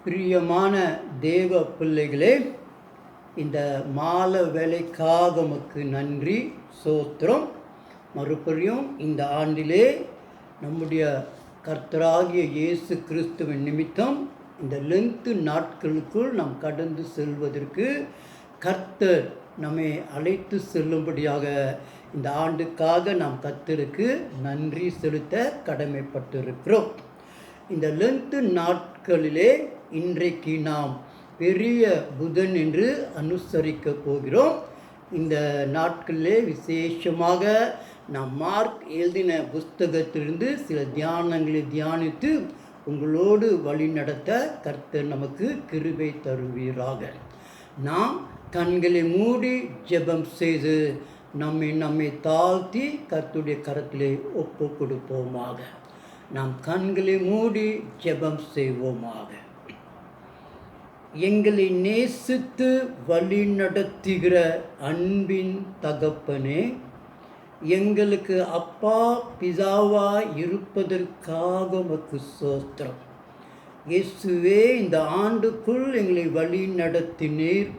பிரியமான தேவ பிள்ளைகளே, இந்த மாலை வேலைக்காக உமக்கு நன்றி சோத்திரம். மறுபடியும் இந்த ஆண்டிலே நம்முடைய கர்த்தராகிய இயேசு கிறிஸ்துவின் நிமித்தம் இந்த லென்த்து நாட்களுக்குள் நாம் கடந்து செல்வதற்கு கர்த்தர் நம்மை அழைத்து செல்லும்படியாக இந்த ஆண்டுக்காக நாம் கர்த்தருக்கு நன்றி செலுத்த கடமைப்பட்டிருக்கிறோம். இந்த லென்த்து நாட்களிலே இன்றைக்கு நாம் பெரிய புதன் என்று அனுசரிக்க போகிறோம். இந்த நாட்களிலே விசேஷமாக நாம் மார்க் எழுதின புஸ்தகத்திலிருந்து சில தியானங்களை தியானித்து உங்களோடு வழி நடத்த கர்த்தர் நமக்கு கிருபை தருவீராக. நாம் கண்களை மூடி ஜெபம் செய்து நம்மை தாழ்த்தி கர்த்தருடைய கரத்திலே ஒப்பு கொடுப்போமாக. நாம் கண்களை மூடி ஜெபம் செய்வோமாக. எங்களை நேசித்து வழி நடத்துகிற அன்பின் தகப்பனே, எங்களுக்கு அப்பா பிதாவா இருப்பதற்காக உமக்கு ஸ்தோத்திரம். இயேசுவே, இந்த ஆண்டுக்குள் எங்களை வழி நடத்தினீர்.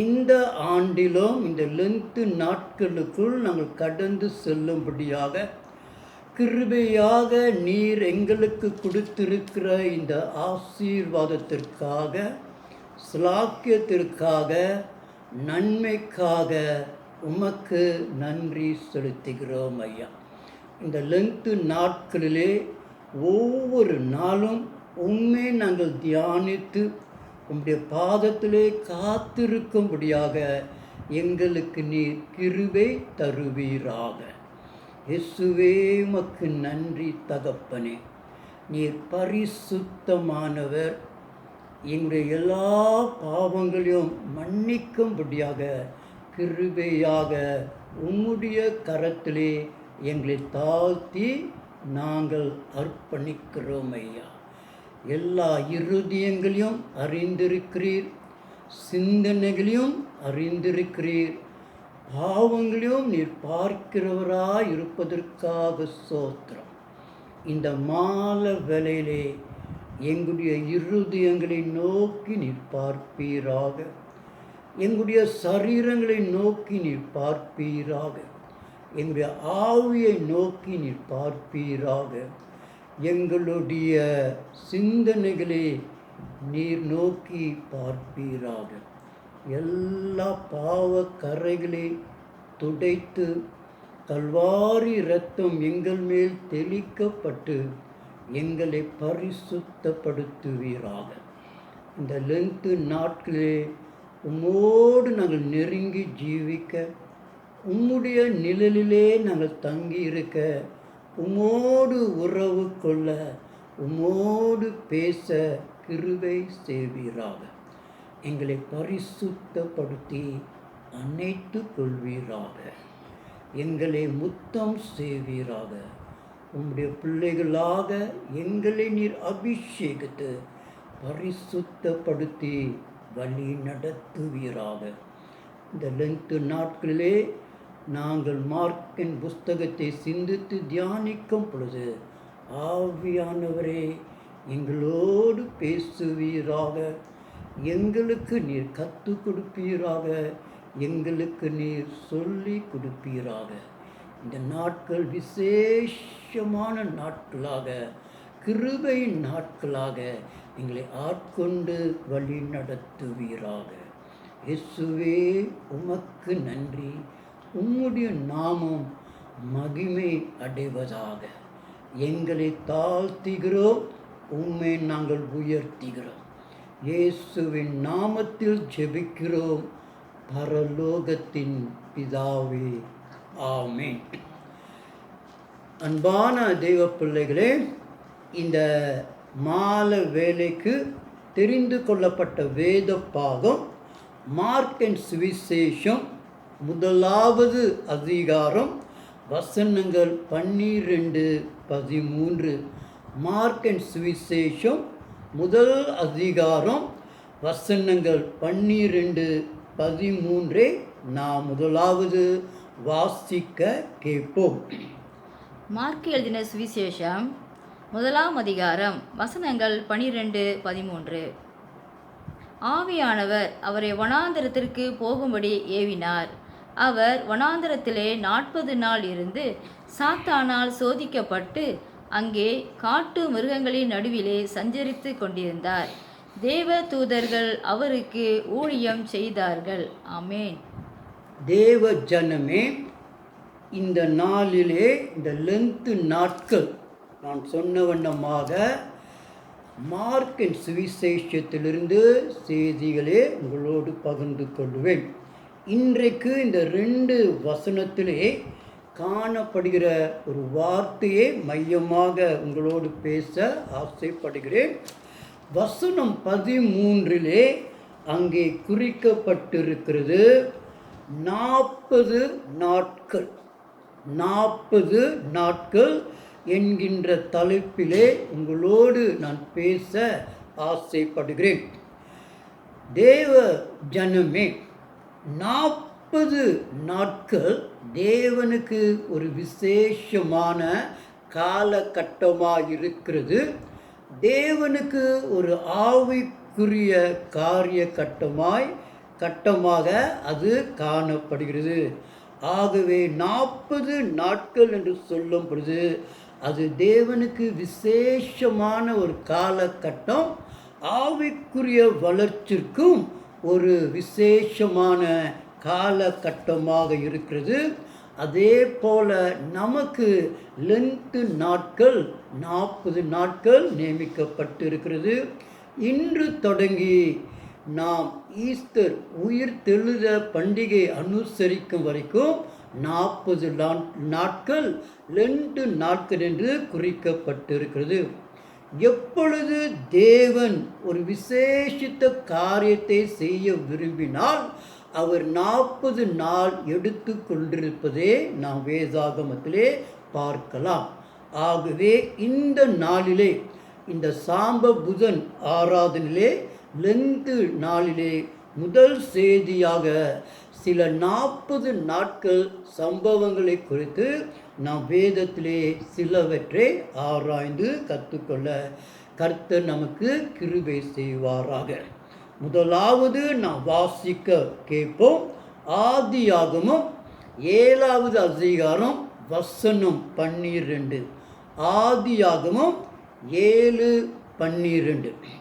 இந்த ஆண்டிலும் இந்த லென்த்து நாட்களுக்குள் நாங்கள் கடந்து செல்லும்படியாக கிருபையாக நீர் எங்களுக்கு கொடுத்திருக்கிற இந்த ஆசீர்வாதத்திற்காக, ஸ்லாக்கியத்திற்காக, நன்மைக்காக உமக்கு நன்றி செலுத்துகிறோம் ஐயா. இந்த லென்த்து நாட்களிலே ஒவ்வொரு நாளும் உண்மை நாங்கள் தியானித்து உம்முடைய பாதத்திலே காத்திருக்கும்படியாக எங்களுக்கு நீர் கிருபை தருவீராக. இயேசுவே, உமக்கு நன்றி தகப்பனே. நீர் பரிசுத்தமானவர். எங்களுடைய எல்லா பாவங்களையும் மன்னிக்கும்படியாக கிருபையாக உம்முடைய கரத்திலே எங்களை தாழ்த்தி நாங்கள் அர்ப்பணிக்கிறோம் ஐயா. எல்லா இருதயங்களையும் அறிந்திருக்கிறீர், சிந்தனைகளையும் அறிந்திருக்கிறீர், பாவங்களையும் நீர் பார்க்கிறவராய் இருப்பதற்காக ஸ்தோத்திரம். இந்த மாலை வேளையிலே எங்களுடைய இருதயங்களை நோக்கி நீர் பார்ப்பீராக, எங்களுடைய சரீரங்களை நோக்கி நீர் பார்ப்பீராக, எங்களுடைய ஆவியை நோக்கி நீர் பார்ப்பீராக, எங்களுடைய சிந்தனைகளை நீர் நோக்கி பார்ப்பீராக. எல்லா பாவ கரைகளை துடைத்து கல்வாரி இரத்தம் எங்கள் மேல் தெளிக்கப்பட்டு எங்களை பரிசுத்தப்படுத்துவீராக. இந்த லென்த்து நாட்களே உம்மோடு நாங்கள் நெருங்கி ஜீவிக்க, உம்முடைய நிழலிலே நாங்கள் தங்கி இருக்க, உம்மோடு உறவு கொள்ள, உம்மோடு பேச கிருபை செய்வீராக. எங்களை பரிசுத்தப்படுத்தி அணைத்து கொள்வீராக. எங்களை முத்தம் செய்வீராக. உம்முடைய பிள்ளைகளாக எங்களை நீர் அபிஷேகித்து பரிசுத்தப்படுத்தி வழி நடத்துவீராக. இந்த லென்த்து நாட்களிலே நாங்கள் மார்க்கின் புஸ்தகத்தை சிந்தித்து தியானிக்கும் பொழுது ஆவியானவரே எங்களோடு பேசுவீராக. எங்களுக்கு நீர் கற்றுக் கொடுப்பீராக, எங்களுக்கு நீர் சொல்லி கொடுப்பீராக. இந்த நாட்கள் விசேஷமான நாட்களாக, கிருபை நாட்களாக எங்களை ஆட்கொண்டு வழி நடத்துவீராக. இயேசுவே, உமக்கு நன்றி. உம்முடைய நாமம் மகிமை அடைவதாக. எங்களை தாழ்த்துகிறோம், உம்மை நாங்கள் உயர்த்துகிறோம். இயேசுவின் நாமத்தில் ஜெபிக்கிறோம் பரலோகத்தின் பிதாவே, ஆமென். அன்பான தெய்வ பிள்ளைகளே, இந்த மாலை வேலைக்கு தெரிந்து கொள்ளப்பட்ட வேத பாகம் மார்க்கின் சுவிசேஷம் 1வது அதிகாரம் வசனங்கள் 12-13. மார்க்கின் சுவிசேஷம் 1 அதிகாரம் வசனங்கள் 12-13 நாம் முதலாவது வாசிக்க கேட்போம். மார்க் எழுதின சுவிசேஷம் முதலாம் அதிகாரம் வசனங்கள் 12-13. ஆவியானவர் அவரை வனாந்தரத்திற்கு போகும்படி ஏவினார். அவர் வனாந்தரத்திலே 40 நாள் இருந்து சாத்தானால் சோதிக்கப்பட்டு அங்கே காட்டு மிருகங்களின் நடுவிலே சஞ்சரித்து கொண்டிருந்தார். தேவ தூதர்கள் அவருக்கு ஊழியம் செய்தார்கள். ஆமென். தேவ ஜனமே, இந்த நாளிலே இந்த லென்த்து நாட்கள் நான் சொன்ன வண்ணமாக மார்க்கின் சுவிசேஷத்திலிருந்து செய்திகளே உங்களோடு பகிர்ந்து கொள்வேன். இன்றைக்கு இந்த 2 வசனத்திலே காணப்படுகிற ஒரு வார்த்தையை மையமாக உங்களோடு பேச ஆசைப்படுகிறேன். வசனம் 13 அங்கே குறிக்கப்பட்டிருக்கிறது 40 நாட்கள். 40 நாட்கள் என்கின்ற தலைப்பிலே உங்களோடு நான் பேச ஆசைப்படுகிறேன். தேவ ஜனமே, 40 நாட்கள் தேவனுக்கு ஒரு விசேஷமான காலகட்டமாக இருக்கிறது. தேவனுக்கு ஒரு ஆவிக்குரிய காரிய கட்டமாக அது காணப்படுகிறது. ஆகவே 40 நாட்கள் என்று சொல்லும் பொழுது அது தேவனுக்கு விசேஷமான ஒரு காலகட்டம். ஆவிக்குரிய வளர்ச்சிக்கும் ஒரு விசேஷமான காலகட்டமாக இருக்கிறது. அதே போல நமக்கு லென்த்து நாட்கள் 40 நாட்கள் நியமிக்கப்பட்டிருக்கிறது. இன்று தொடங்கி நாம் ஈஸ்டர் உயிர்த்தெழுத பண்டிகை அனுசரிக்கும் வரைக்கும் 40 நாட்கள் லென்ட்டு நாட்கள் என்று குறிக்கப்பட்டிருக்கிறது. எப்பொழுது தேவன் ஒரு விசேஷித்த காரியத்தை செய்ய விரும்பினால் அவர் 40 நாள் எடுத்து கொண்டிருப்பதே நாம் வேதாகமத்திலே பார்க்கலாம். ஆகவே இந்த நாளிலே, இந்த சாம்ப புதன் ஆராதனிலே, லென்த்து நாளிலே முதல் செய்தியாக சில 40 நாட்கள் சம்பவங்களை குறித்து நாம் வேதத்திலே சிலவற்றை ஆராய்ந்து கற்றுக்கொள்ள கர்த்தர் நமக்கு கிருபை செய்வாராக. முதலாவது நாம் வாசிக்க கேட்போம். ஆதியாகமம் 7வது அதிகாரம் வசனம் 12. ஆதியாகமம் 7:12.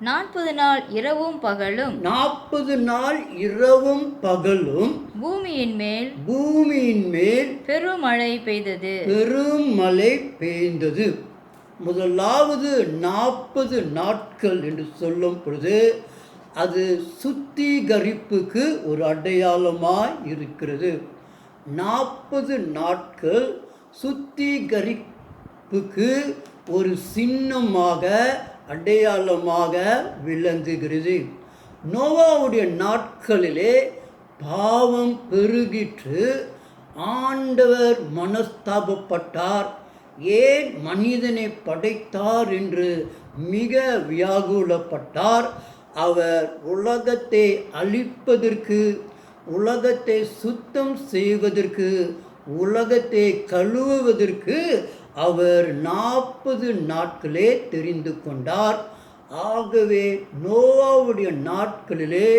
40 நாள் இரவும் பகலும் 40 நாள் இரவும் பகலும் பூமியின் மேல் பெருமழை பெய்தது. பெருமழை பெய்தது. முதலாவது 40 நாட்கள் என்று சொல்லும் பொழுது அது சுத்திகரிப்புக்கு ஒரு அடையாளமாய் இருக்கிறது. 40 நாட்கள் சுத்திகரிப்புக்கு ஒரு சின்னமாக, அடையாளமாக விளங்குகிறது. நோவாவுடைய நாட்களிலே பாவம் பெருகிற்று. ஆண்டவர் மனஸ்தாபப்பட்டார். ஏன் மனிதனை படைத்தார் என்று மிக வியாகுலப்பட்டார். அவர் உலகத்தை அழிப்பதற்கு, உலகத்தை சுத்தம் செய்வதற்கு, உலகத்தை கழுவுவதற்கு அவர் 40 நாட்களே தெரிந்து கொண்டார். ஆகவே நோவாவுடைய நாட்களிலே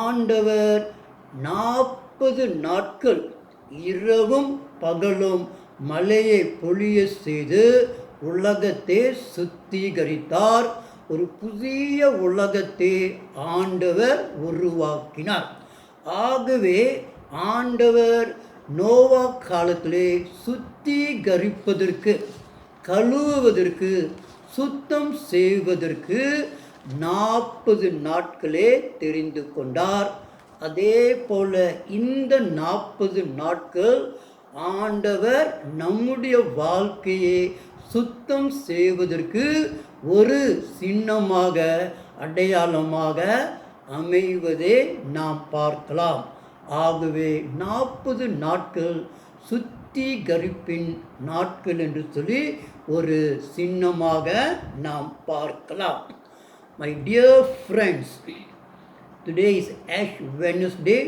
ஆண்டவர் 40 நாட்கள் இரவும் பகலும் மழையை பொழிய செய்து உலகத்தை சுத்திகரித்தார். ஒரு புதிய உலகத்தை ஆண்டவர் உருவாக்கினார். ஆகவே ஆண்டவர் நோவா காலத்திலே சுத்திகரிப்பதற்கு, கழுவுவதற்கு, சுத்தம் செய்வதற்கு 40 நாட்களே தெரிந்து கொண்டார். அதே போல இந்த 40 நாட்கள் ஆண்டவர் நம்முடைய வாழ்க்கையை சுத்தம் செய்வதற்கு ஒரு சின்னமாக, அடையாளமாக அமைவதை நாம் பார்க்கலாம். ஆகவே 40 நாட்கள் சுத்திகரிப்பின் நாட்கள் என்று சொல்லி ஒரு சின்னமாக நாம் பார்க்கலாம். My dear friends, today is Ash Wednesday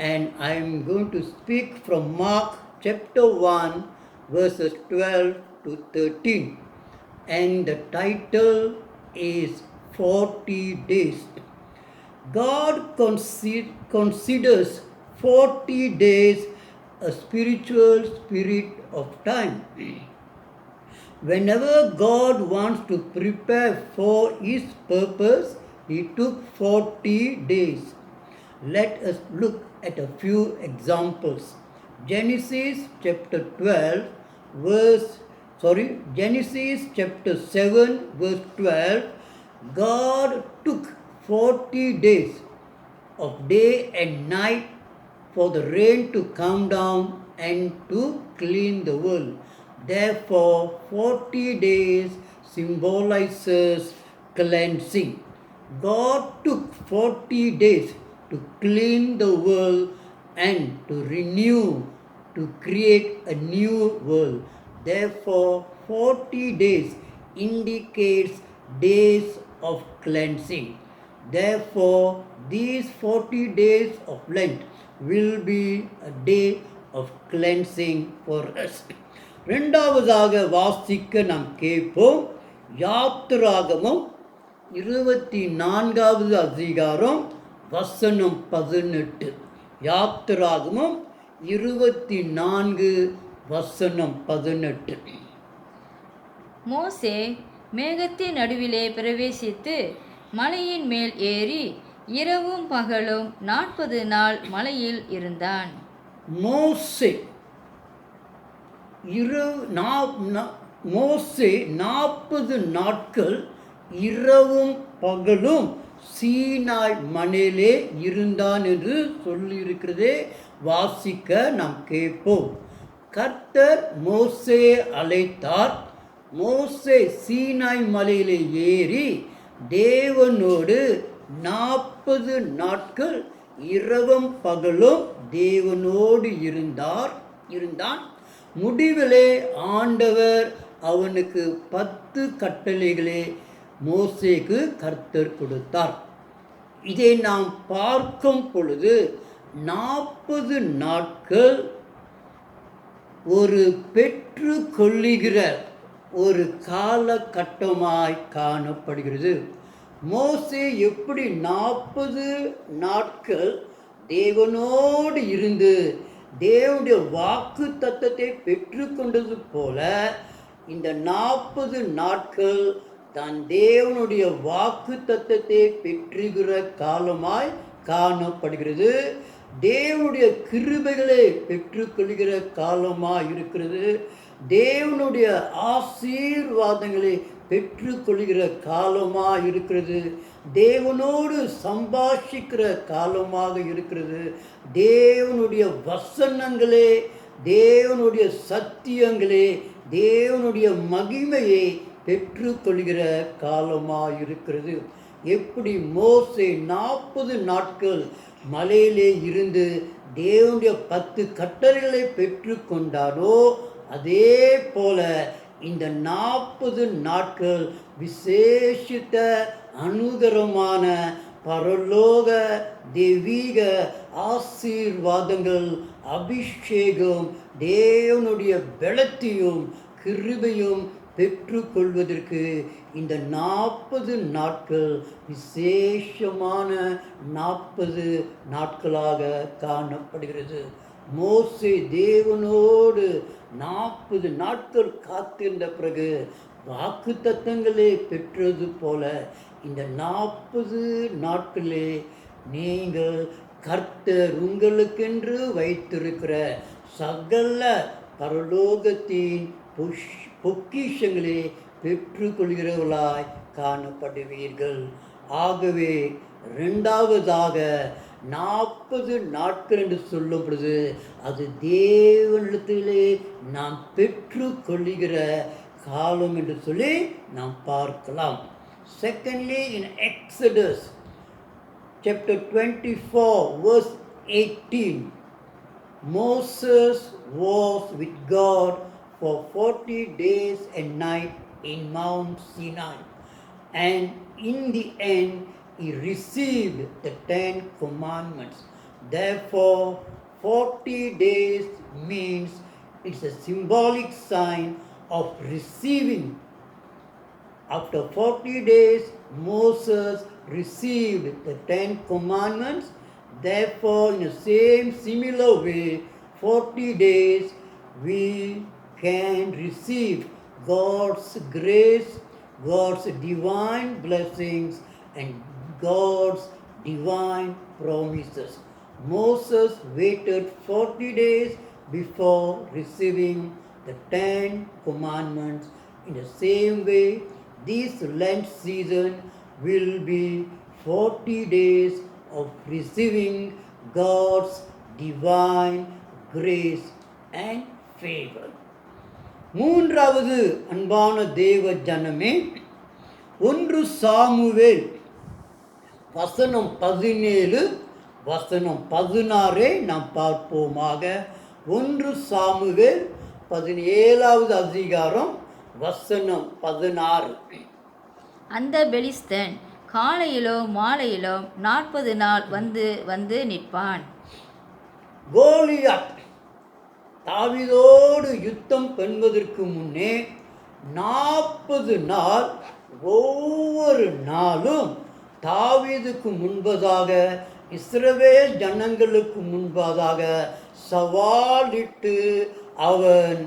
and I am going to speak from Mark chapter 1 verses 12 to 13. And the title is 40 days. God considers 40 days a spiritual spirit of time. Whenever God wants to prepare for His purpose, He took 40 days. Let us look at a few examples. Genesis chapter 7 verse 12, God took 40 days of day and night for the rain to come down and to clean the world. Therefore, 40 days symbolizes cleansing. God took 40 days to clean the world and to renew, to create a new world. Therefore, 40 days indicates days of cleansing. Therefore, these 40 days of Lent will be a day of cleansing for us. ரெண்டாவதாக வாசிக்க நாம் கேட்போம். யாத்திராகமம் 24வது அதிகாரம் வசனம் 18. யாத்திராகமம் 24 வசனம் 18. மோசே மேகத்தின் நடுவிலே பிரவேசித்து மலையின் மேல் ஏறி இரவும் பகலும் 40 நாள் மலையில் இருந்தான். மோசே 40 நாட்கள் இரவும் பகலும் சீனாய் மலையிலே இருந்தான் என்று சொல்லியிருக்கிறதே வாசிக்க நாம் கேட்போம். கர்த்தர் மோசே அழைத்தார். மோசே சீனாய் மலையிலே ஏறி தேவனோடு 40 நாட்கள் இரவும் பகலும் தேவனோடு இருந்தான். முடிவிலே ஆண்டவர் அவனுக்கு 10 கட்டளைகளே மோசேக்கு கர்த்தர் கொடுத்தார். இதை நாம் பார்க்கும் பொழுது 40 நாட்கள் ஒரு பெற்று கொள்ளுகிற ஒரு காலகட்டமாய் காணப்படுகிறது. மோசே எப்படி 40 நாட்கள் தேவனோடு இருந்து தேவனுடைய வாக்கு தத்தத்தை பெற்றுக்கொண்டது போல இந்த 40 நாட்கள் தான் தேவனுடைய வாக்கு தத்தத்தை பெற்றுகிற காலமாய் காணப்படுகிறது. தேவனுடைய கிருபைகளை பெற்றுக்கொள்கிற காலமாய் இருக்கிறது. தேவனுடைய ஆசீர்வாதங்களை பெற்றுக்கொள்கிற காலமாக இருக்கிறது. தேவனோடு சம்பாஷிக்கிற காலமாக இருக்கிறது. தேவனுடைய வசனங்களே, தேவனுடைய சத்தியங்களே, தேவனுடைய மகிமையை பெற்றுக்கொள்கிற காலமாக இருக்கிறது. எப்படி மோசே 40 நாட்கள் மலையிலே இருந்து தேவனுடைய 10 கட்டளைகளை பெற்றுக்கொண்டாரோ அதே போல இந்த 40 நாட்கள் விசேஷித்த அனுகரமான பரலோக தெய்வீக ஆசீர்வாதங்கள், அபிஷேகம், தேவனுடைய பலத்தையும் கிருபையும் பெற்றுக்கொள்வதற்கு இந்த 40 நாட்கள் விசேஷமான 40 நாட்களாக காணப்படுகிறது. மோசே தேவனோடு 40 நாட்கள் காத்திருந்த பிறகு வாக்கு தத்தங்களை பெற்றது போல இந்த 40 நாட்களே நீங்கள் கர்த்தர் உங்களுக்கென்று வைத்திருக்கிற சகல பரலோகத்தின் பொக்கிஷங்களே பெற்றுக்கொள்கிறவர்களாய் காணப்படுவீர்கள். ஆகவே இரண்டாவதாக 40 நாட்கள் என்று சொல்லும் பொழுது அது தேவனிடத்திலே நாம் பெற்றுக்கொள்ளுகிற காலம் என்று சொல்லி நாம் பார்க்கலாம். Secondly, in Exodus chapter 24 verse 18, Moses was with God for 40 days and night in Mount Sinai, and in the end he received the 10 commandments. Therefore 40 days means it's a symbolic sign of receiving. After 40 days, Moses received the 10 commandments. Therefore, in the same similar way, 40 days we can receive God's grace, God's divine blessings, and God's divine promises. Moses waited 40 days before receiving the 10 commandments. In the same way, this Lent season will be 40 days of receiving God's divine grace and favor. மூன்றாவது அன்பான தேவ ஜனமே, 1 Samuel வசனம் 17 வசனம் 16 நாம் பார்ப்போமாக. 1 Samuel 17வது அதிகாரம் வசனம் 16. அந்த பெலிஸ்தன் காலையிலோ மாலையிலோ 40 நாள் வந்து வந்து நிற்பான். கோலியாத் தாவீதோடு யுத்தம் பண்ணுவதற்கு முன்னே 40 நாள் ஒவ்வொரு நாளும் தாவீதுக்கு முன்பதாக, இஸ்ரவேல் ஜனங்களுக்கு முன்பதாக சவாலிட்டு அவன்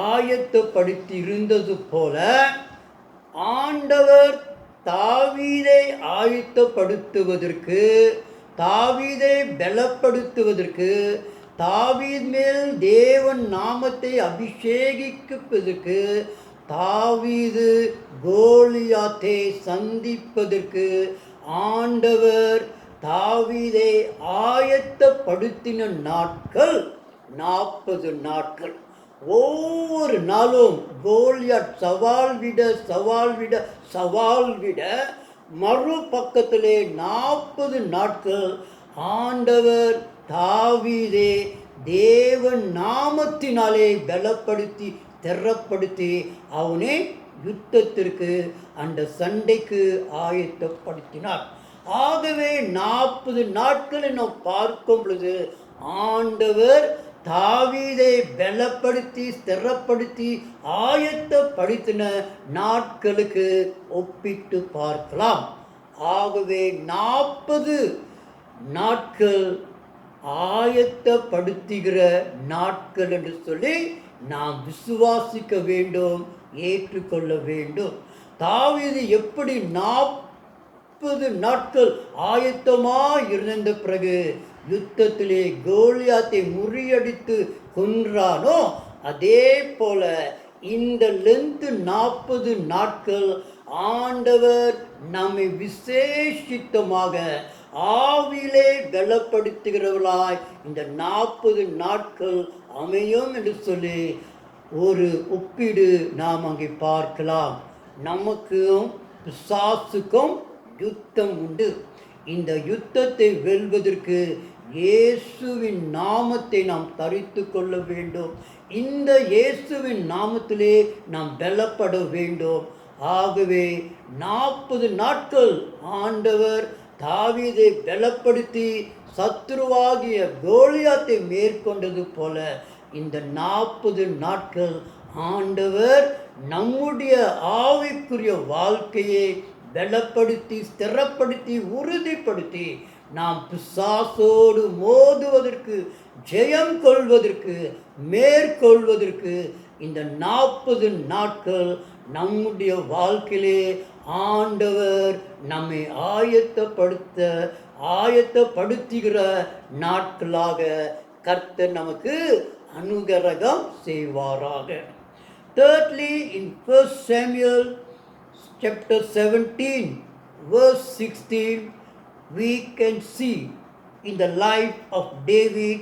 ஆயத்தப்படுத்தி இருந்தது போல, ஆண்டவர் தாவீதை ஆயத்தப்படுத்துவதற்கு, தாவீதை பலப்படுத்துவதற்கு, தாவீத் மேல் தேவன் நாமத்தை அபிஷேகிப்பதற்கு, தாவீது கோலியாத்தை சந்திப்பதற்கு ஆண்டவர் தாவீதை ஆயத்தப்படுத்தின நாட்கள் 40 நாட்கள். ஒவ்வொரு நாளும் கோலியாத் சவால் விட மறுபக்கத்திலே 40 நாட்கள் ஆண்டவர் தாவீதை தேவன் நாமத்தினாலே பலப்படுத்தி திறப்படுத்தி அவனை யுத்தத்திற்கு, அந்த சண்டைக்கு ஆயத்தப்படுத்தினார். ஆகவே 40 நாட்களை நாம் பார்க்கும் பொழுது ஆண்டவர் தாவீதை பலப்படுத்தி ஸ்திரப்படுத்தி ஆயத்தப்படுத்தின நாட்களுக்கு ஒப்பிட்டு பார்க்கலாம். ஆகவே 40 நாட்கள் ஆயத்தப்படுத்துகிற நாட்கள் என்று சொல்லி நாம் விசுவாசிக்க வேண்டும், ஏற்றுக்கொள்ள வேண்டும். தாவீது எப்படி 40 நாட்கள் ஆயத்தமாக இருந்த பிறகு யுத்தத்திலே கோலியாத்தை முறியடித்து கொன்றானோ, அதே போல இந்த லென்த் 40 நாட்கள் ஆண்டவர் நம்மை விசேஷித்தமாக ஆவிலே பலப்படுத்துகிறவர்களாய் இந்த 40 நாட்கள் அமையும் என்று சொல்லி ஒரு ஒப்பீடு நாம் அங்கே பார்க்கலாம். நமக்கும் பிசாசுக்கும் யுத்தம் உண்டு. இந்த யுத்தத்தை வெல்வதற்கு இயேசுவின் நாமத்தை நாம் தரித்து கொள்ள வேண்டும். இந்த இயேசுவின் நாமத்திலே நாம் பலப்பட வேண்டும். ஆகவே 40 நாட்கள் ஆண்டவர் தாவீதை பலப்படுத்தி சத்துருவாகிய கோலியாத்தை மேற்கொண்டது போல இந்த 40 நாட்கள் ஆண்டவர் நம்முடைய ஆவிக்குரிய வாழ்க்கையை பலப்படுத்தி ஸ்திரப்படுத்தி உறுதிப்படுத்தி நாம் பிசாசோடு மோதுவதற்கு, ஜெயம் கொள்வதற்கு, மேற்கொள்வதற்கு இந்த 40 நாட்கள் நம்முடைய வாழ்க்கையிலே ஆண்டவர் நம்மை ஆயத்தப்படுத்துகிற நாட்களாக கர்த்தர் நமக்கு அனுகிரகம் செய்வாராக. Thirdly, in 1 Samuel chapter 17 verse 16, we can see in the life of David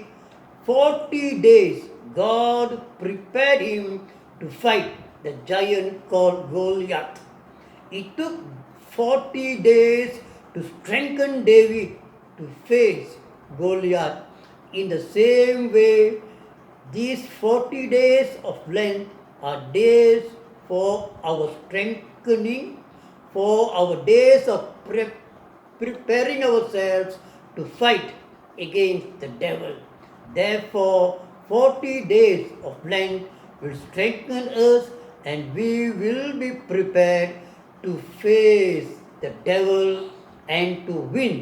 40 days God prepared him to fight the giant called Goliath. It took 40 days to strengthen David to face Goliath. In the same way, these 40 days of Lent are days for our strengthening, for our days of preparing ourselves to fight against the devil. Therefore, 40 days of Lent will strengthen us and we will be prepared to face the devil and to win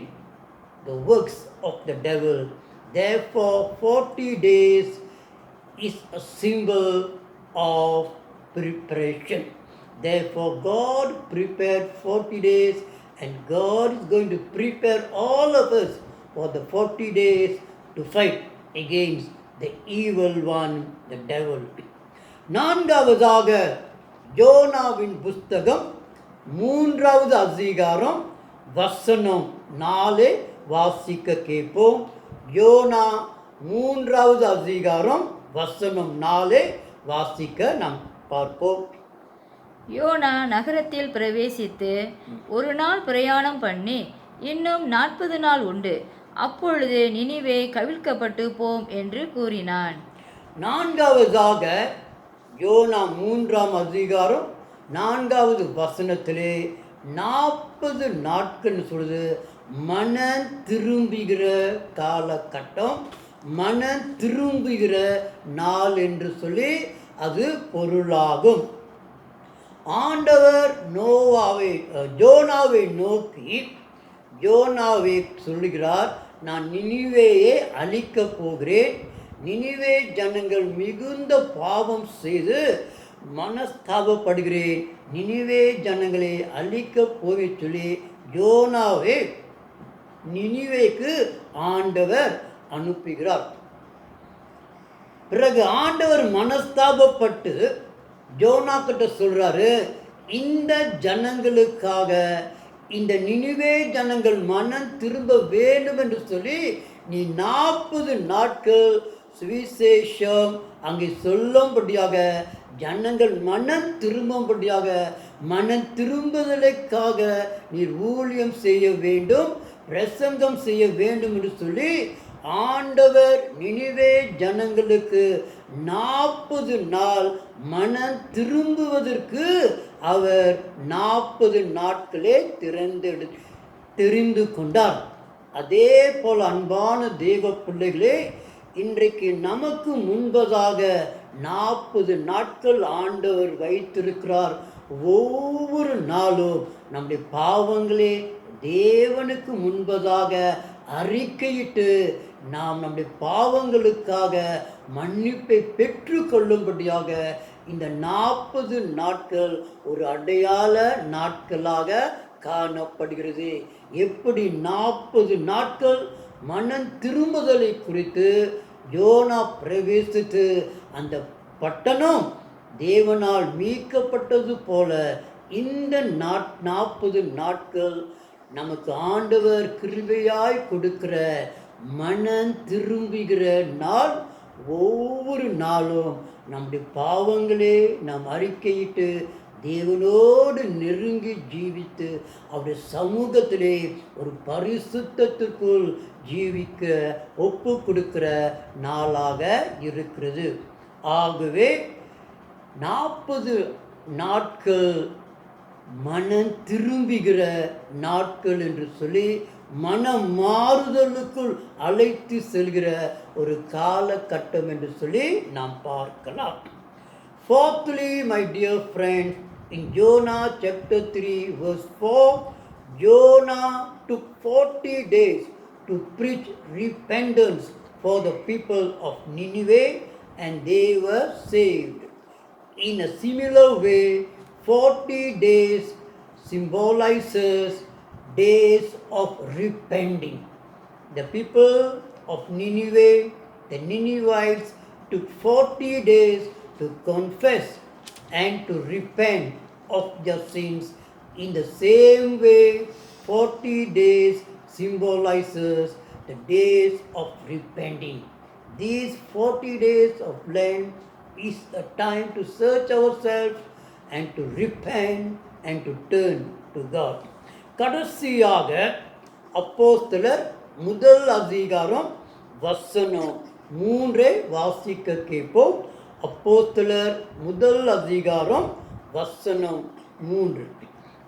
the works of the devil. Therefore, 40 days is a symbol of preparation. Therefore, God prepared 40 days, and God is going to prepare all of us for the 40 days to fight against the evil one, the devil. நான்காவதாக யோனாவின் புஸ்தகம் 3வது அதிகாரம் வசனம் 4 வாசிக்க கேட்போம். YONO 3வது அதிகாரம் வசனம் 4 வாசிக்க நாம் பார்ப்போம். யோனா நகரத்தில் பிரவேசித்து ஒரு நாள் பிரயாணம் பண்ணி இன்னும் 40 நாள் உண்டு, அப்பொழுது நினிவே கவிழ்க்கப்பட்டு போம் என்று கூறினான். நான்காவதாக யோனா 3ஆம் அதிகாரம் 4வது வசனத்திலே 40 நாட்கள் சொல்லுது. மனம் திரும்புகிற காலகட்டம், மனம் திரும்புகிற நாள் என்று சொல்லி அது பொருளாகும். ஆண்டவர் யோனாவை நோக்கி யோனாவை சொல்லுகிறார், நான் நினிவேயை அழிக்கப் போகிறேன். நினிவே ஜனங்கள் மிகுந்த பாவம் செய்து மனஸ்தாபப்படுகிறேன். நினிவே ஜனங்களை அழிக்கப் போக சொல்லி யோனாவை நினிவேக்கு ஆண்டவர் அனுப்புகிறார். பிறகு ஆண்டவர் மனஸ்தாபப்பட்டு யோனா கிட்ட சொல்றாரு, இந்த ஜனங்களுக்காக, இந்த நினிவே ஜனங்கள் மனம் திரும்ப வேண்டும் என்று சொல்லி நீ 40 நாட்கள் சுவிசேஷம் அங்கே சொல்லும்படியாக, ஜனங்கள் மனம் திரும்பும்படியாக, மனம் திரும்புதலுக்காக நீர் ஊழியம் செய்ய வேண்டும், பிரசங்கம் செய்ய வேண்டும் என்று சொல்லி ஆண்டவர் நினிவே ஜனங்களுக்கு 40 நாள் மனம் திரும்புவதற்கு அவர் 40 நாட்களே தெரிந்து கொண்டார். அதே போல் அன்பான தேவ பிள்ளைகளே, இன்றைக்கு நமக்கு முன்பதாக 40 நாட்கள் ஆண்டவர் வைத்திருக்கிறார். ஒவ்வொரு நாளும் நம்முடைய பாவங்களே தேவனுக்கு முன்பதாக அறிக்கையிட்டு நாம் நம்முடைய பாவங்களுக்காக மன்னிப்பை பெற்று கொள்ளும்படியாக இந்த 40 நாட்கள் ஒரு அடையாள நாட்களாக காணப்படுகிறது. எப்படி 40 நாட்கள் மனம் திரும்புதலை குறித்து யோனா பிரவேசித்து அந்த பட்டணம் தேவனால் மீட்கப்பட்டது போல இந்த 40 நாட்கள் நமக்கு ஆண்டவர் கிருபையாய் கொடுக்கிற மனம் திரும்புகிற நாள். ஒவ்வொரு நாளும் நம்முடைய பாவங்களே நாம் அறிக்கையிட்டு தேவனோடு நெருங்கி ஜீவித்து அவருடைய சமூகத்திலே ஒரு பரிசுத்தத்திற்குள் ஜீவிக்க ஒப்பு கொடுக்கிற நாளாக இருக்கிறது. ஆகவே 40 நாட்கள் மனம் திரும்புகிற நாட்கள் என்று சொல்லி மனம் மாறுதலுக்குள் அழைத்து செல்கிற ஒரு காலகட்டம் என்று சொல்லி நாம் பார்க்கலாம். Fourthly, my dear friends, in Jonah chapter 3 verse 4, Jonah took 40 days to preach repentance for the people of Nineveh, and they were saved. In a similar way, 40 days symbolizes days of repenting. The people of Nineveh, the Ninevites, took 40 days to confess and to repent of their sins. In the same way, 40 days symbolizes the days of repenting. These 40 days of Lent is a time to search ourselves and to repent and to turn to God. கடைசியாக அப்போஸ்தலர் 1 அதிகாரம் வசனம் 3 வாசிக்க கேட்போம். அப்போஸ்தலர் 1 அதிகாரம் வசனம் 3.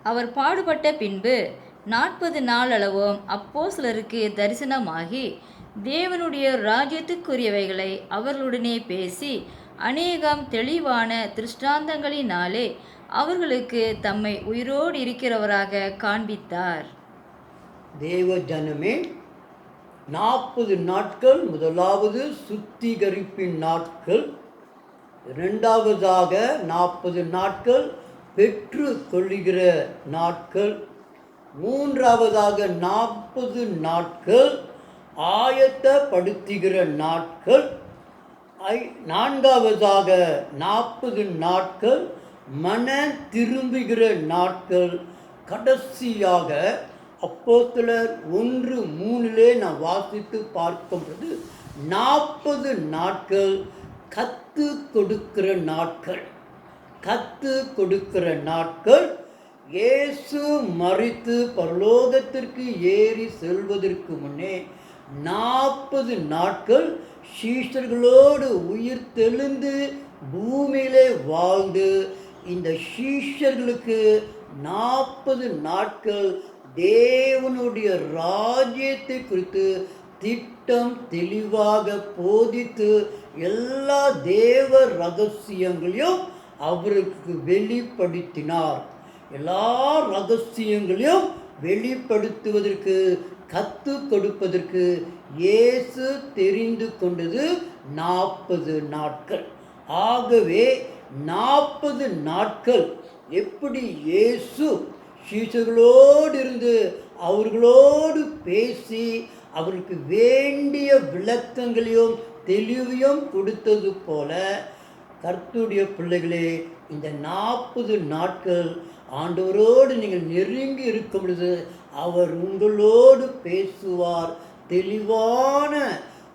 அவர் பாடுபட்ட பின்பு 40 நாள் அளவும் அப்போஸ்தலருக்கு தரிசனமாகி தேவனுடைய ராஜ்யத்துக்குரியவைகளை அவர்களுடனே பேசி அநேகம் தெளிவான திருஷ்டாந்தங்களினாலே அவர்களுக்கு தம்மை உயிரோடு இருக்கிறவராக காண்பித்தார். தேவ ஜனமே, 40 நாட்கள் முதலாவது சுத்திகரிப்பின் நாட்கள், இரண்டாவதாக 40 நாட்கள் பெற்று கொள்ளுகிற நாட்கள், மூன்றாவதாக 40 நாட்கள் ஆயத்தப்படுத்துகிற நாட்கள், நான்காவதாக 40 நாட்கள் மன திரும்புகிற நாட்கள், கடைசியாக அப்போஸ்தலர் 1:3 நான் வாசித்து பார்க்கும்போது 40 நாட்கள் கத்து கொடுக்கிற நாட்கள். கத்து கொடுக்கிற நாட்கள். இயேசு மரித்து பரலோகத்திற்கு ஏறி செல்வதற்கு முன்னே 40 நாட்கள் சீஷர்களோடு உயிர் தெழுந்து பூமியிலே வாழ்ந்து இந்த சீஷர்களுக்கு 40 நாட்கள் தேவனுடைய ராஜ்யத்தை குறித்து திட்டம் தெளிவாக போதித்து எல்லா தேவ ரகசியங்களையும் அவருக்கு வெளிப்படுத்தினார். எல்லா ரகசியங்களையும் வெளிப்படுத்துவதற்கு கத்து கொடுப்பதற்கு இயேசு தெரிந்து கொண்டது 40 நாட்கள். ஆகவே 40 நாட்கள் எப்படி இயேசு சீஷர்களோடு இருந்து அவர்களோடு பேசி அவருக்கு வேண்டிய விளக்கங்களையும் தெளிவையும் கொடுத்தது போல, கர்த்தருடைய பிள்ளைகளே, இந்த 40 நாட்கள் ஆண்டவரோடு நீங்கள் நெருங்கி இருக்கும் பொழுது அவர் உங்களோடு பேசுவார். தெளிவான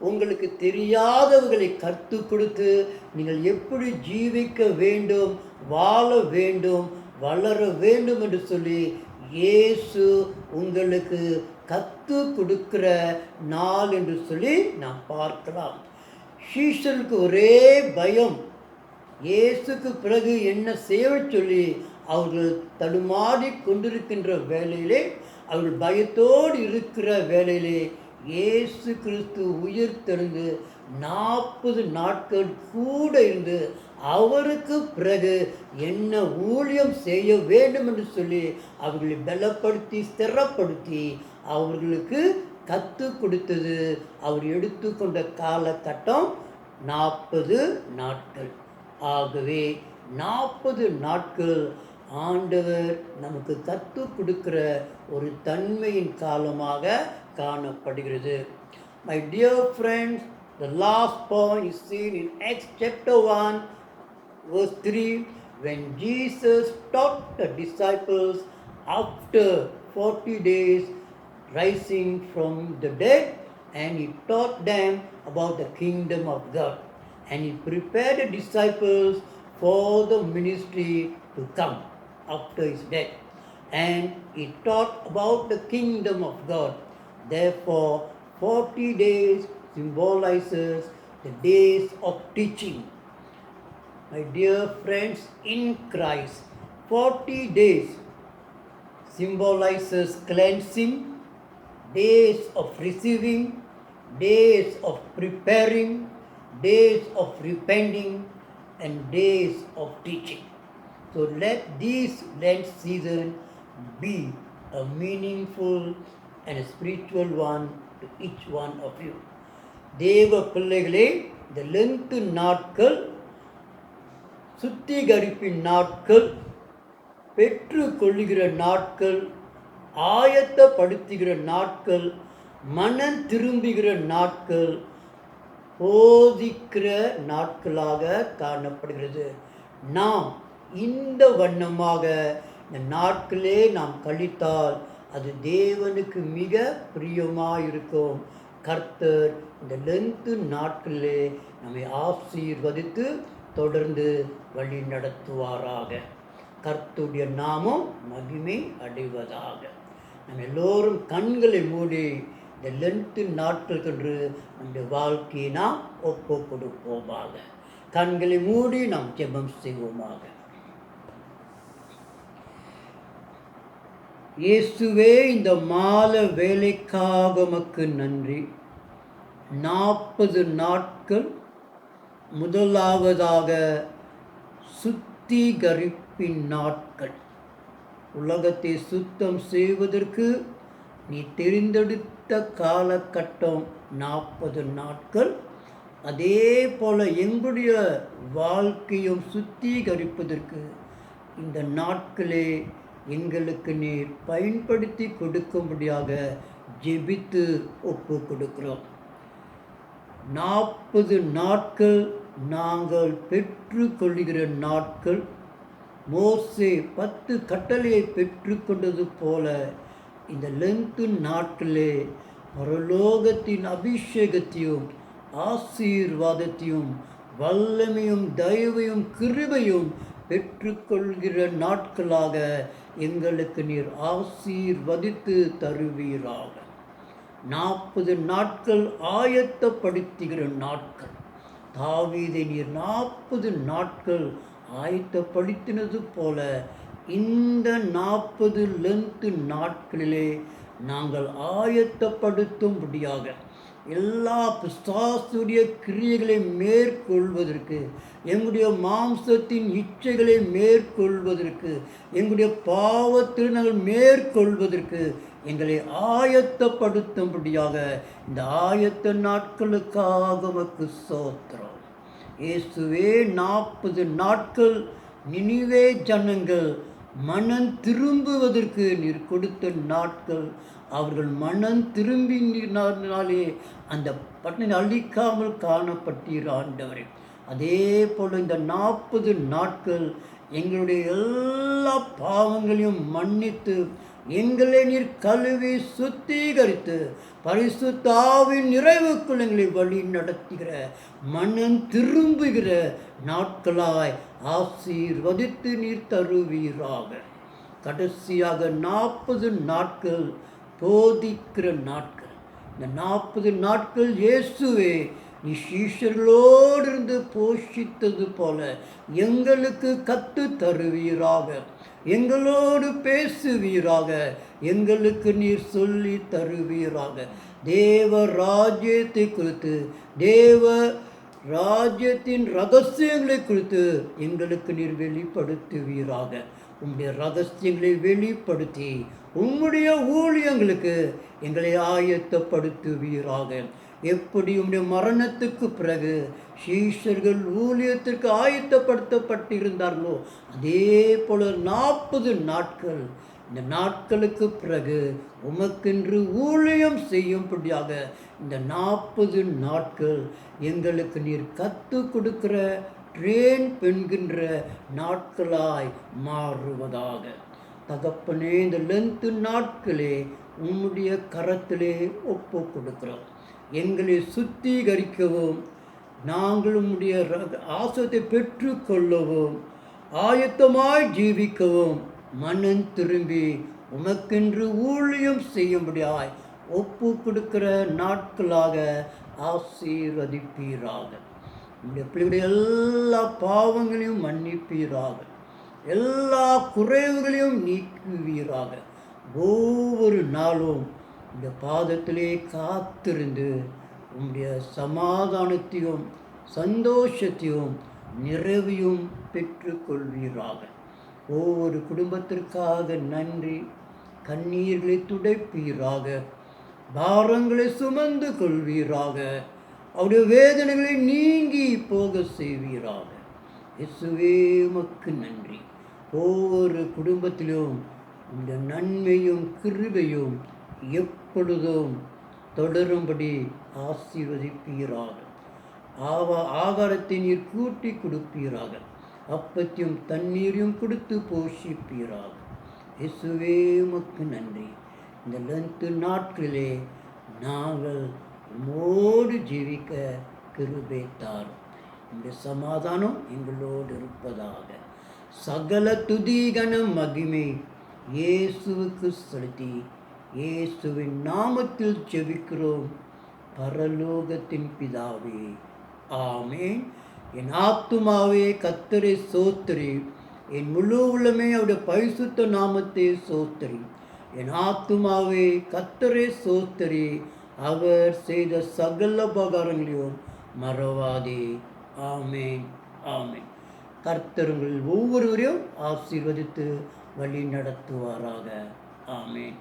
உங்களுக்கு தெரியாதவர்களை கற்றுக் கொடுத்து நீங்கள் எப்படி ஜீவிக்க வேண்டும், வாழ வேண்டும், வளர வேண்டும் என்று சொல்லி இயேசு உங்களுக்கு கத்து கொடுக்கிற நாள் என்று சொல்லி நாம் பார்க்கலாம். சீஷருக்கு ஒரே பயம், இயேசுக்கு பிறகு என்ன செய்ய சொல்லி அவர்கள் தடுமாறி கொண்டிருக்கின்ற வேளையிலே, அவர்கள் பயத்தோடு இருக்கிற வேளையிலே இயேசு கிறிஸ்து உயிர் தெழுந்து 40 நாட்கள் கூட இருந்து அவருக்கு பிறகு என்ன ஊழியம் செய்ய வேண்டும் என்று சொல்லி அவர்களை பலப்படுத்தி ஸ்திரப்படுத்தி அவர்களுக்கு கற்றுக் கொடுத்தது. அவர் எடுத்துக்கொண்ட காலகட்டம் 40 நாட்கள். ஆகவே 40 நாட்கள் ஆண்டவர் நமக்கு கற்றுக் கொடுக்கிற ஒரு தன்மையின் காலமாக காணப்படுகிறது. My dear friends, the last point is seen in Acts chapter 1 verse 3, when Jesus taught the disciples after 40 days rising from the dead, and he taught them about the kingdom of God, and he prepared the disciples for the ministry to come after his death, and he taught about the kingdom of God. Therefore 40 days symbolizes the days of teaching. My dear friends in Christ, 40 days symbolizes cleansing, days of receiving, days of preparing, days of repenting, and days of teaching. So let this Lent season be a meaningful and a spiritual one to each one of you. தேவ பிள்ளைகளே, இந்த length நாட்கள், சுத்திகரிப்பின் நாட்கள், பெற்று கொள்ளுகிற நாட்கள், ஆயத்தப்படுத்துகிற நாட்கள், மனம் திரும்புகிற நாட்கள், போதிக்கிற நாட்களாக காணப்படுகிறது. நாம் இந்த வண்ணமாக இந்த நாட்களே நாம் கழித்தால் அது தேவனுக்கு மிக பிரியமாயிருக்கும். கர்த்தர் இந்த லென்த்து நாட்களிலே நம்மை ஆசீர்வதித்து தொடர்ந்து வழி நடத்துவாராக. கர்த்தருடைய நாமம் மகிமை அடைவதாக. நம்ம எல்லோரும் கண்களை மூடி இந்த லென்த்து நாட்களுக்கென்று நம்முடைய வாழ்க்கையை நாம் ஒப்பு கொடுப்போமாக. கண்களை மூடி நாம் ஜெபம் செய்வோமாக. இயேசுவே, இந்த மாலை வேலைக்காக உமக்கு நன்றி. 40 நாட்கள் முதலாவதாக சுத்திகரிப்பின் நாட்கள். உலகத்தை சுத்தம் செய்வதற்கு நீ தெரிந்தெடுத்த காலகட்டம் 40 நாட்கள். அதே போல் எங்களுடைய வாழ்க்கையும் சுத்திகரிப்பதற்கு இந்த நாட்களே எங்களுக்கு நீர் பயன்படுத்தி கொடுக்கும்படியாக ஜெபித்து ஒப்பு கொடுக்கிறோம். 40 நாட்கள் நாங்கள் பெற்றுக்கொள்கிற நாட்கள். மோசே 10 கட்டளையை பெற்றுக்கொண்டது போல இந்த லென்த்து நாட்களே பரலோகத்தின் அபிஷேகத்தையும் ஆசீர்வாதத்தையும் வல்லமையும் தயவையும் கிருபையும் பெற்றுக்கொள்கிற நாட்களாக எங்களுக்கு நீர் ஆசீர்வதித்து தருவீராக. 40 நாட்கள் ஆயத்தப்படுத்துகிற நாட்கள். தாவீதை நீர் 40 நாட்கள் ஆயத்தப்படுத்தினது போல இந்த 40 லென்த்து நாட்களிலே நாங்கள் ஆயத்தப்படுத்தும்படியாக எல்லா பிசாசுடைய கிரியைகளை மேற்கொள்வதற்கு, எங்களுடைய மாம்சத்தின் இச்சைகளை மேற்கொள்வதற்கு, எங்களுடைய பாவத்தில் நாங்கள் மேற்கொள்வதற்கு எங்களை ஆயத்தப்படுத்தும்படியாக இந்த ஆயத்த நாட்களுக்காக உமக்கு ஸ்தோத்திரம். இயேசுவே, 40 நாட்கள் நினிவே ஜனங்கள் மனம் திரும்புவதற்கு நீர் கொடுத்த நாட்கள். அவர்கள் மனம் திரும்பினாலே அந்த பட்டணத்தை அழிக்காமல் காணப்பட்டீர் ஆண்டவரே. அதே போல் இந்த 40 நாட்கள் எங்களுடைய எல்லா பாவங்களையும் மன்னித்து எங்களை நீர் கழுவி சுத்திகரித்து பரிசுத்த ஆவியின் நிறைவுக்குள் எங்களை வழி நடத்துகிற மனம் திரும்புகிற நாட்களாய் ஆசீர்வதித்து நீர் தருவீராக. கடைசியாக 40 நாட்கள் போதிக்கிற நாட்கள். இந்த 40 நாட்கள் இயேசுவே நீ சீஷர்களோடு இருந்து போஷித்தது போல எங்களுக்கு கத்து தருவீராக, எங்களோடு பேசுவீராக, எங்களுக்கு நீர் சொல்லி தருவீராக. தேவ ராஜ்யத்தை குறித்து, தேவ ராஜ்யத்தின் ரகசியங்களை குறித்து எங்களுக்கு நீர் வெளிப்படுத்துவீராக. உம்முடைய ரகசியங்களை வெளிப்படுத்தி உம்முடைய ஊழியங்களுக்கு எங்களை ஆயத்தப்படுத்துவீராக. எப்படி உம்முடைய மரணத்துக்கு பிறகு சீஷர்கள் ஊழியத்திற்கு ஆயத்தப்படுத்தப்பட்டிருந்தார்களோ அதே போல 40 நாட்கள் இந்த நாட்களுக்கு பிறகு உமக்கென்று ஊழியம் செய்யும்படியாக இந்த 40 நாட்கள் எங்களுக்கு நீர் கற்றுக் கொடுக்கிற ட்ரெயின் பெண்கின்ற நாட்களாய் மாறுவதாக. தகப்பனே, இந்த லென்த்து நாட்களே உம்முடைய கரத்திலே ஒப்பு கொடுக்கிறோம். எங்களை சுத்திகரிக்கவும், நாங்கள் உம்முடைய ஆசத்தை பெற்றுக்கொள்ளவும், ஆயத்தமாய் ஜீவிக்கவும், மனம் திரும்பி உமக்கென்று ஊழியம் செய்யும்படியாய் ஒப்பு கொடுக்கிற நாட்களாக ஆசீர்வதிப்பீராக. உம்முடைய பிள்ளைகளுடைய எல்லா பாவங்களையும் மன்னிப்பீராக, எல்லா குறைவுகளையும் நீக்குவீராக. ஒவ்வொரு நாளும் இந்த பாதத்திலே காத்திருந்து உம்முடைய சமாதானத்தையும் சந்தோஷத்தையும் நிறைவையும் பெற்றுக்கொள்வீராக. ஒவ்வொரு குடும்பத்திற்காக நன்றி. கண்ணீர்களை துடைப்பீராக, பாரங்களை சுமந்து கொள்வீராக, அவருடைய வேதனைகளை நீங்கி போக செய்வீராக. இயேசுவே, உமக்கு நன்றி. ஒவ்வொரு குடும்பத்திலும் இந்த நன்மையும் கிருபையும் எப்பொழுதும் தொடரும்படி ஆசீர்வதிப்பீராக. ஆகாரத்தை நீர் கூட்டி கொடுப்பீராக, அப்பத்தையும் தண்ணீரையும் கொடுத்து போஷிப்பீராக. இயேசுவே, உமக்கு நன்றி. இந்த லென்த்து நாட்களிலே நாங்கள் உம்மோடு ஜீவிக்க கிருபை தாரும். இந்த சமாதானம் எங்களோடு இருப்பதாக. சகல துதிகன மகிமை இயேசுவுக்கு செலுத்தி இயேசுவின் நாமத்தில் ஜெபிக்கிறோம் பரலோகத்தின் பிதாவே, ஆமென். என் ஆத்துமாவே கர்த்தரை சோத்திரி, என் முழு உள்ளமே அவருடைய பரிசுத்த நாமத்தை சோத்திரி. என் ஆத்துமாவே கர்த்தரை சோத்திரி, அவர் செய்த சகல உபகாரங்களையும் மறவாதே, ஆமென். ஆமென். கர்த்தர் உங்கள் ஒவ்வொருவரையும் ஆசீர்வதித்து வழி நடத்துவாராக. ஆமென்.